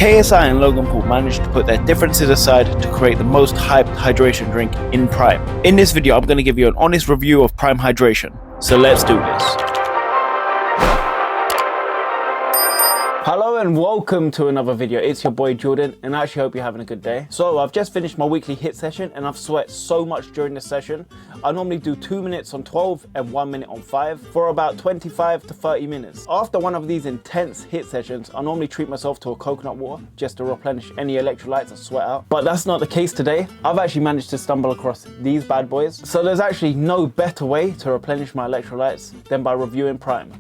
KSI and Logan Paul managed to put their differences aside to create the most hyped hydration drink in Prime. In this video, I'm going to give you an honest review of Prime Hydration. So let's do this. Hello and welcome to another video. It's your boy Jordan and I actually hope you're having a good day. So I've just finished my weekly HIIT session and I've sweat so much during this session. I normally do 2 minutes on 12 and 1 minute on 5 for about 25 to 30 minutes. After one of these intense HIIT sessions, I normally treat myself to a coconut water just to replenish any electrolytes I sweat out. But that's not the case today. I've actually managed to stumble across these bad boys. So there's actually no better way to replenish my electrolytes than by reviewing Prime.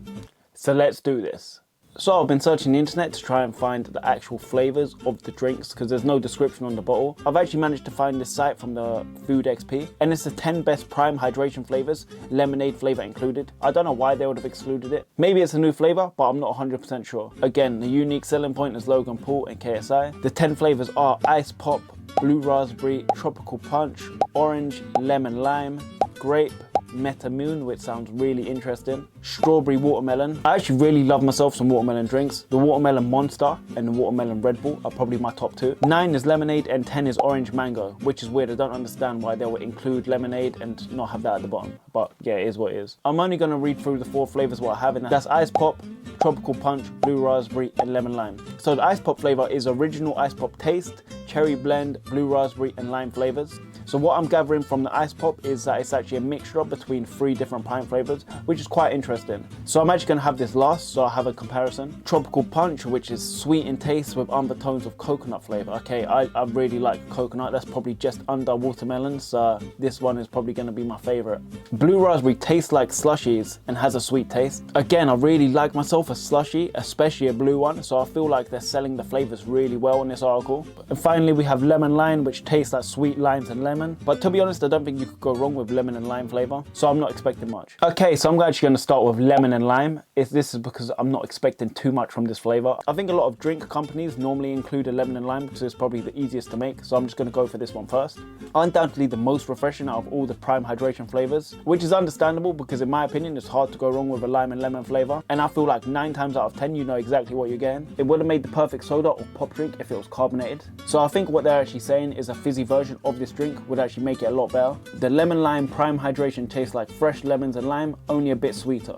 So let's do this. So I've been searching the internet to try and find the actual flavors of the drinks because there's no description on the bottle. I've actually managed to find this site from the Food XP and it's the 10 best Prime hydration flavors, lemonade flavor included. I don't know why they would have excluded it. Maybe it's a new flavor, but I'm not 100% sure. Again, the unique selling point is Logan Paul and KSI. The 10 flavors are Ice Pop, Blue Raspberry, Tropical Punch, Orange, Lemon Lime, Grape, Metamoon, which sounds really interesting, Strawberry Watermelon. I actually really love myself some watermelon drinks. The Watermelon Monster and the Watermelon Red Bull are probably my top two. 9 is lemonade and 10 is orange mango, which is weird. I don't understand why they would include lemonade and not have that at the bottom, but yeah, it is what it is. I'm only going to read through the 4 flavors what I have in that's Ice Pop, Tropical Punch, Blue Raspberry and Lemon Lime. So the Ice Pop flavor is original Ice Pop taste, cherry blend, blue raspberry and lime flavors. So what I'm gathering from the Ice Pop is that it's actually a mixture between 3 different Prime flavors, which is quite interesting. So I'm actually going to have this last, so I have a comparison. Tropical Punch, which is sweet in taste with undertones of coconut flavor. Okay, I really like coconut. That's probably just under watermelon, so this one is probably going to be my favorite. Blue Raspberry tastes like slushies and has a sweet taste. Again, I really like myself a slushie, especially a blue one, so I feel like they're selling the flavors really well in this article. And finally, we have Lemon Lime, which tastes like sweet limes and lemon. But to be honest, I don't think you could go wrong with lemon and lime flavor, so I'm not expecting much. Okay, so I'm actually going to start with lemon and lime. This is because I'm not expecting too much from this flavor. I think a lot of drink companies normally include a lemon and lime because it's probably the easiest to make, so I'm just going to go for this one first. Undoubtedly the most refreshing out of all the Prime hydration flavors, which is understandable because in my opinion it's hard to go wrong with a lime and lemon flavor, and I feel like 9 times out of 10 you know exactly what you're getting. It would have made the perfect soda or pop drink if it was carbonated. So I think what they're actually saying is a fizzy version of this drink would actually make it a lot better. The lemon lime Prime hydration tastes like fresh lemons and lime, only a bit sweeter.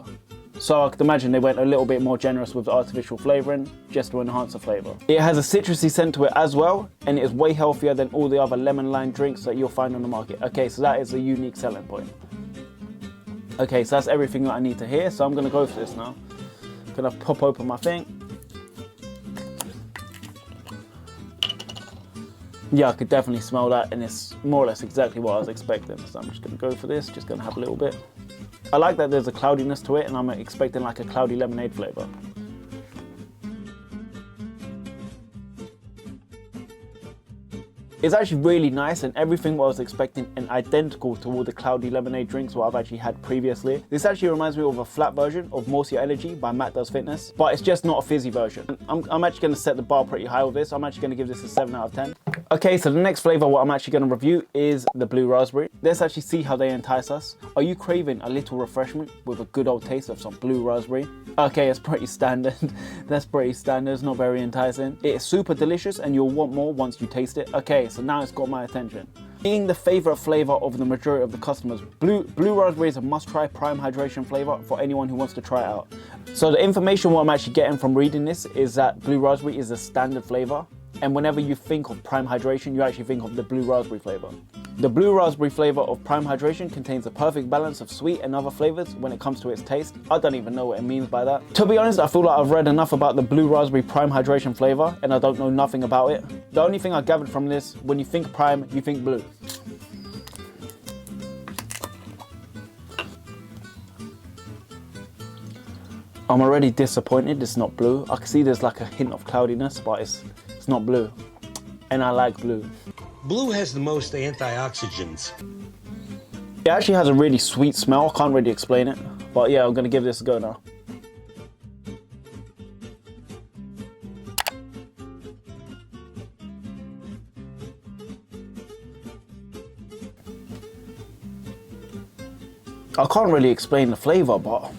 So I could imagine they went a little bit more generous with the artificial flavouring just to enhance the flavour. It has a citrusy scent to it as well, and it is way healthier than all the other lemon lime drinks that you'll find on the market. Okay, so that is a unique selling point. Okay, so that's everything that I need to hear, so I'm going to go for this now. I'm going to pop open my thing. Yeah, I could definitely smell that, and it's more or less exactly what I was expecting. So I'm just going to go for this, just going to have a little bit. I like that there's a cloudiness to it, and I'm expecting like a cloudy lemonade flavour. It's actually really nice and everything what I was expecting and identical to all the cloudy lemonade drinks what I've actually had previously. This actually reminds me of a flat version of More Your Energy by Matt Does Fitness, but it's just not a fizzy version. I'm actually going to set the bar pretty high with this. I'm actually going to give this a 7 out of 10. Okay, so the next flavour what I'm actually going to review is the Blue Raspberry. Let's actually see how they entice us. Are you craving a little refreshment with a good old taste of some Blue Raspberry? Okay, it's pretty standard. That's pretty standard, it's not very enticing. It is super delicious and you'll want more once you taste it. Okay, so now it's got my attention. Being the favourite flavour of the majority of the customers, Blue Raspberry is a must-try Prime hydration flavour for anyone who wants to try it out. So the information what I'm actually getting from reading this is that Blue Raspberry is a standard flavour, and whenever you think of Prime hydration, you actually think of the Blue Raspberry flavour. The Blue Raspberry flavour of Prime hydration contains a perfect balance of sweet and other flavours when it comes to its taste. I don't even know what it means by that. To be honest, I feel like I've read enough about the Blue Raspberry Prime hydration flavour and I don't know nothing about it. The only thing I gathered from this, when you think Prime, you think blue. I'm already disappointed it's not blue. I can see there's like a hint of cloudiness, but it's not blue. And I like blue. Blue has the most antioxidants. It actually has a really sweet smell. I can't really explain it. But yeah, I'm going to give this a go now. I can't really explain the flavour, but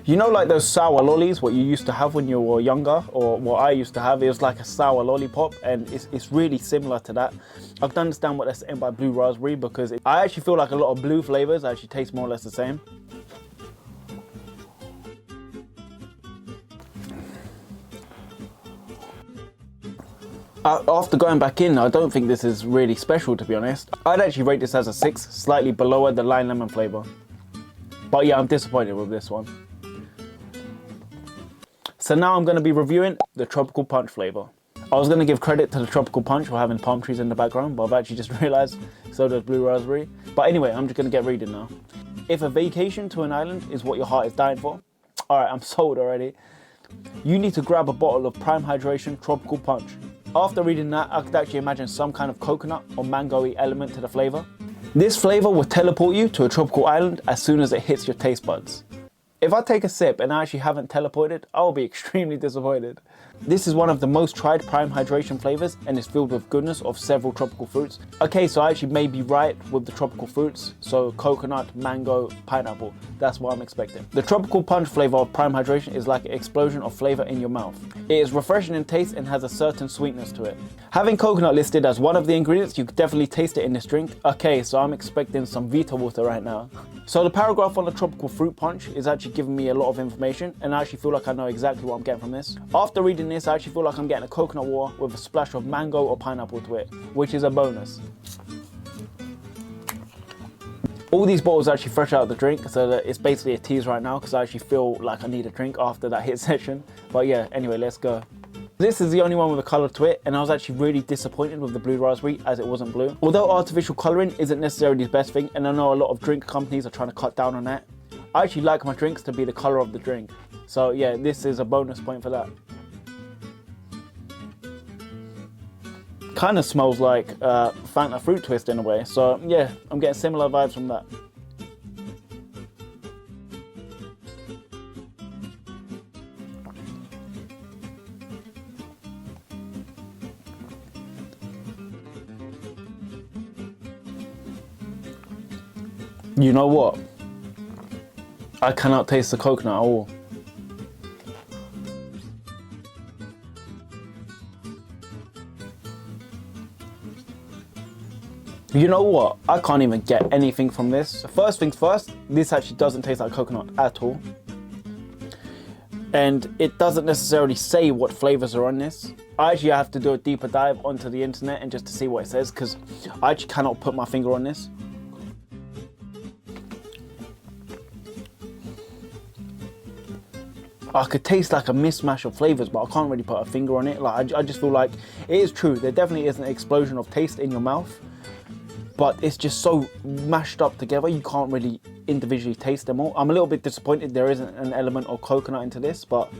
You know, like those sour lollies, what you used to have when you were younger, or what I used to have, it was like a sour lollipop, and it's really similar to that. I can understand what they're saying by blue raspberry, because I actually feel like a lot of blue flavors actually taste more or less the same. After going back in, I don't think this is really special, to be honest. I'd actually rate this as a 6, slightly below the lime lemon flavor. But yeah, I'm disappointed with this one. So now I'm going to be reviewing the tropical punch flavor. I was going to give credit to the tropical punch for having palm trees in the background, but I've actually just realized so does blue raspberry. But anyway, I'm just going to get reading now. If a vacation to an island is what your heart is dying for, alright, I'm sold already. You need to grab a bottle of Prime Hydration Tropical Punch. After reading that, I could actually imagine some kind of coconut or mango-y element to the flavor. This flavor will teleport you to a tropical island as soon as it hits your taste buds. If I take a sip and I actually haven't teleported, I will be extremely disappointed. This is one of the most tried Prime Hydration flavors and is filled with goodness of several tropical fruits. Okay, so I actually may be right with the tropical fruits, so coconut, mango, pineapple, that's what I'm expecting. The tropical punch flavor of Prime Hydration is like an explosion of flavor in your mouth. It is refreshing in taste and has a certain sweetness to it. Having coconut listed as one of the ingredients, you could definitely taste it in this drink. Okay, so I'm expecting some Vita water right now. So the paragraph on the tropical fruit punch is actually giving me a lot of information, and I actually feel like I know exactly what I'm getting from this. After reading this, I actually feel like I'm getting a coconut water with a splash of mango or pineapple to it, which is a bonus. All these bottles are actually fresh out of the drink, so that it's basically a tease right now because I actually feel like I need a drink after that hit session. But yeah, anyway, let's go. This is the only one with a colour to it, and I was actually really disappointed with the blue raspberry as it wasn't blue. Although artificial colouring isn't necessarily the best thing, and I know a lot of drink companies are trying to cut down on that, I actually like my drinks to be the colour of the drink. So yeah, this is a bonus point for that. Kind of smells like Fanta fruit twist in a way, so yeah, I'm getting similar vibes from that. You know what? I cannot taste the coconut at all. You know what? I can't even get anything from this. First things first, this actually doesn't taste like coconut at all. And it doesn't necessarily say what flavors are on this. I actually have to do a deeper dive onto the internet and just to see what it says, because I actually cannot put my finger on this. I could taste like a mismatch of flavors, but I can't really put a finger on it. Like I just feel like it is true. There definitely is an explosion of taste in your mouth, but it's just so mashed up together. You can't really individually taste them all. I'm a little bit disappointed there isn't an element of coconut into this, but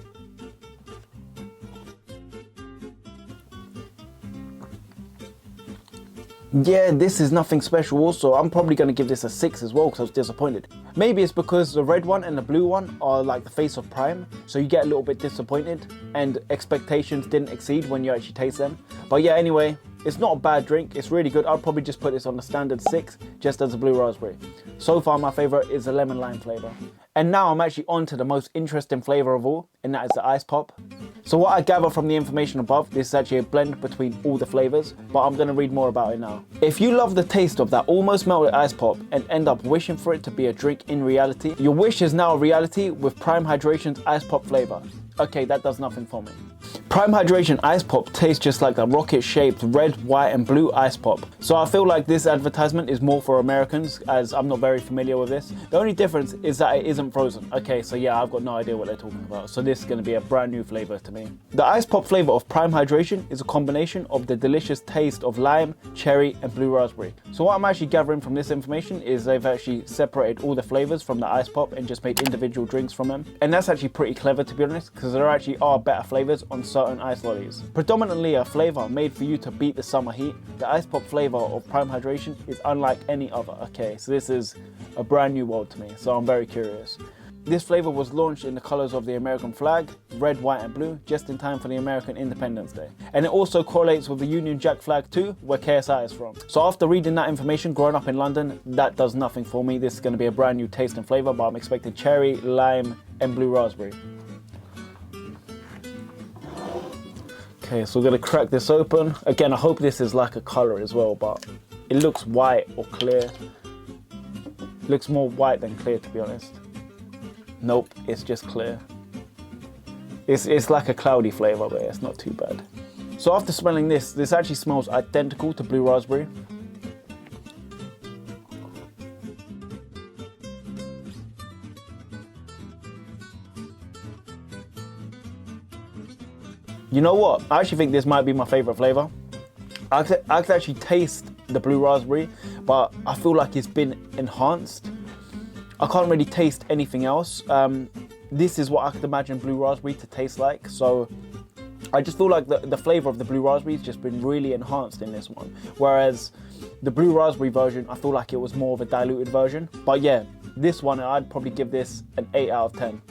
yeah, this is nothing special also. I'm probably going to give this a 6 as well because I was disappointed. Maybe it's because the red one and the blue one are like the face of Prime, so you get a little bit disappointed and expectations didn't exceed when you actually taste them. But yeah, anyway, it's not a bad drink. It's really good. I'll probably just put this on the standard 6 just as a blue raspberry. So far my favorite is the lemon lime flavor. And now I'm actually on to the most interesting flavor of all, and that is the ice pop. So what I gather from the information above, this is actually a blend between all the flavors, but I'm going to read more about it now. If you love the taste of that almost melted ice pop and end up wishing for it to be a drink in reality, your wish is now a reality with Prime Hydration's ice pop flavor. Okay, that does nothing for me. Prime Hydration Ice Pop tastes just like a rocket-shaped red, white and blue ice pop. So I feel like this advertisement is more for Americans, as I'm not very familiar with this. The only difference is that it isn't frozen. Okay, so yeah, I've got no idea what they're talking about. So this is going to be a brand new flavor to me. The ice pop flavor of Prime Hydration is a combination of the delicious taste of lime, cherry and blue raspberry. So what I'm actually gathering from this information is they've actually separated all the flavors from the ice pop and just made individual drinks from them. And that's actually pretty clever, to be honest, because there actually are better flavors on certain ice lollies. Predominantly a flavor made for you to beat the summer heat, the ice pop flavor of Prime Hydration is unlike any other. Okay, so this is a brand new world to me, so I'm very curious. This flavor was launched in the colors of the American flag, red, white and blue, just in time for the American Independence Day. And it also correlates with the Union Jack flag too, where KSI is from. So after reading that information, growing up in London, that does nothing for me. This is going to be a brand new taste and flavor, but I'm expecting cherry, lime and blue raspberry. Okay, so we're going to crack this open. Again, I hope this is like a color as well, but it looks white or clear. It looks more white than clear, to be honest. Nope, it's just clear. It's like a cloudy flavor, but it's not too bad. So after smelling this actually smells identical to blue raspberry. You know what? I actually think this might be my favorite flavor. I could actually taste the blue raspberry, but I feel like it's been enhanced. I can't really taste anything else. This is what I could imagine blue raspberry to taste like. So I just feel like the flavor of the blue raspberry has just been really enhanced in this one. Whereas the blue raspberry version, I feel like it was more of a diluted version. But yeah, this one, I'd probably give this an 8 out of 10.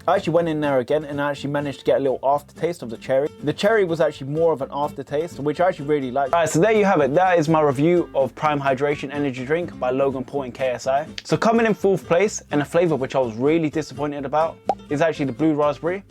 I actually went in there again and I actually managed to get a little aftertaste of the cherry. The cherry was actually more of an aftertaste, which I actually really liked. Alright, so there you have it. That is my review of Prime Hydration Energy Drink by Logan Paul and KSI. So coming in 4th place, and a flavor which I was really disappointed about, is actually the blue raspberry.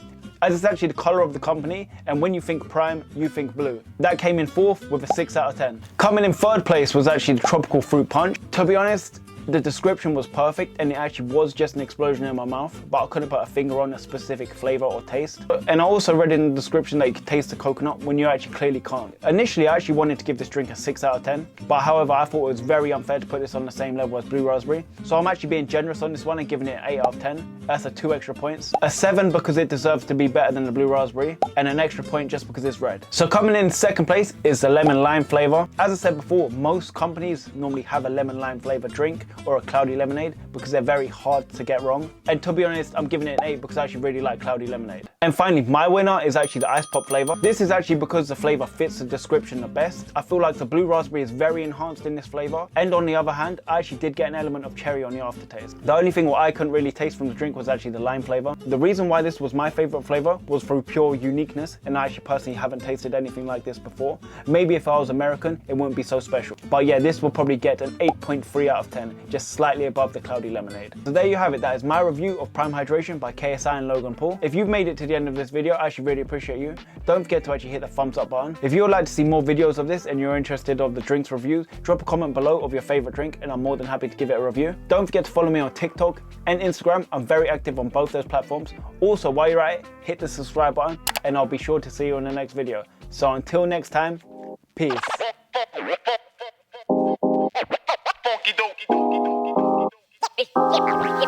As it's actually the color of the company, and when you think Prime, you think blue. That came in 4th with a 6 out of 10. Coming in 3rd place was actually the tropical fruit punch. To be honest, the description was perfect and it actually was just an explosion in my mouth, but I couldn't put a finger on a specific flavor or taste. And I also read in the description that you could taste the coconut when you actually clearly can't. Initially, I actually wanted to give this drink a 6 out of 10, but however, I thought it was very unfair to put this on the same level as blue raspberry. So I'm actually being generous on this one and giving it an 8 out of 10. That's a 2 extra points. A 7 because it deserves to be better than the blue raspberry, and an extra point just because it's red. So coming in 2nd place is the lemon lime flavor. As I said before, most companies normally have a lemon lime flavor drink or a cloudy lemonade because they're very hard to get wrong. And to be honest, I'm giving it an 8 because I actually really like cloudy lemonade. And finally, my winner is actually the ice pop flavor. This is actually because the flavor fits the description the best. I feel like the blue raspberry is very enhanced in this flavor. And on the other hand, I actually did get an element of cherry on the aftertaste. The only thing what I couldn't really taste from the drink was actually the lime flavor. The reason why this was my favorite flavor was through pure uniqueness, and I actually personally haven't tasted anything like this before. Maybe if I was American, it wouldn't be so special. But yeah, this will probably get an 8.3 out of 10, just slightly above the cloudy lemonade. So there you have it. That is my review of Prime Hydration by KSI and Logan Paul. If you've made it to the end of this video, I actually really appreciate you. Don't forget to actually hit the thumbs up button. If you would like to see more videos of this and you're interested of the drinks reviews, drop a comment below of your favorite drink and I'm more than happy to give it a review. Don't forget to follow me on TikTok and Instagram. I'm very active on both those platforms. Also, while you're at it, hit the subscribe button and I'll be sure to see you in the next video. So until next time, peace.